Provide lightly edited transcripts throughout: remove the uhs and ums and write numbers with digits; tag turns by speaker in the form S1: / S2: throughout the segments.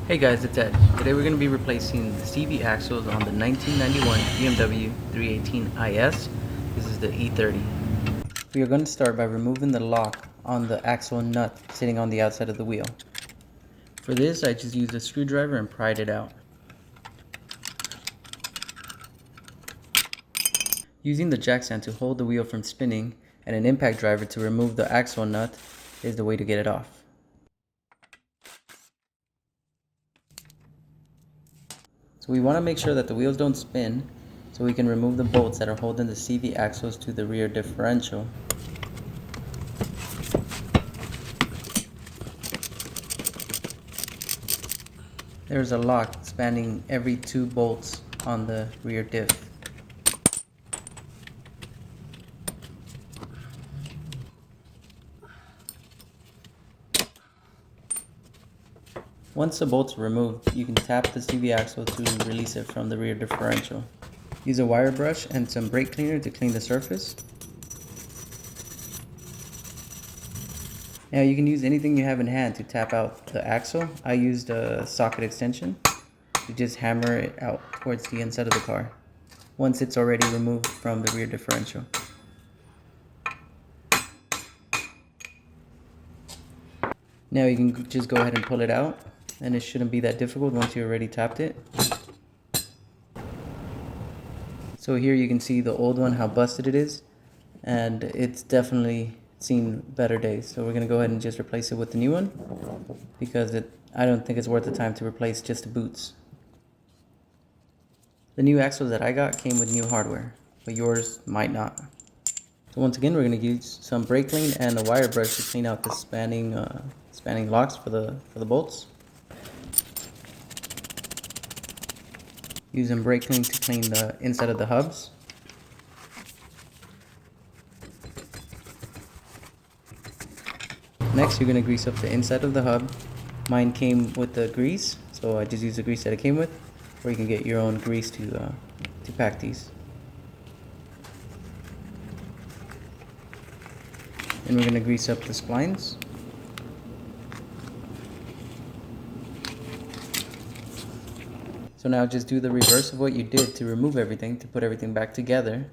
S1: Hey guys, it's Ed. Today we're going to be replacing the CV axles on the 1991 BMW 318 IS. This is the E30. We are going to start by removing the lock on the axle nut sitting on the outside of the wheel. For this, I just used a screwdriver and pried it out. Using the jack stand to hold the wheel from spinning and an impact driver to remove the axle nut is the way to get it off. So we want to make sure that the wheels don't spin, so we can remove the bolts that are holding the CV axles to the rear differential. There's a lock spanning every 2 bolts on the rear diff. Once the bolts are removed, you can tap the CV axle to release it from the rear differential. Use a wire brush and some brake cleaner to clean the surface. Now you can use anything you have in hand to tap out the axle. I used a socket extension to just hammer it out towards the inside of the car once it's already removed from the rear differential. Now you can just go ahead and pull it out, and it shouldn't be that difficult once you already tapped it. So here you can see the old one, how busted it is, and it's definitely seen better days. So we're going to go ahead and just replace it with the new one, because I don't think it's worth the time to replace just the boots. The new axles that I got came with new hardware, but yours might not. So once again, we're going to use some brake clean and a wire brush to clean out the spanning locks for the bolts. Using brake clean to clean the inside of the hubs. Next, you're going to grease up the inside of the hub. Mine came with the grease, so I just used the grease that it came with, or you can get your own grease to pack these. And we're going to grease up the splines. So now just do the reverse of what you did to remove everything, to put everything back together.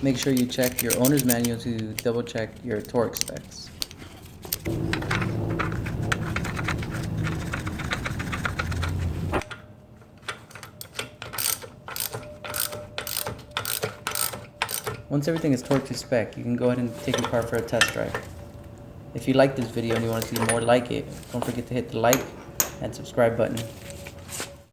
S1: Make sure you check your owner's manual to double check your torque specs. Once everything is torqued to spec, you can go ahead and take your car for a test drive. If you like this video and you want to see more like it, don't forget to hit the like and subscribe button.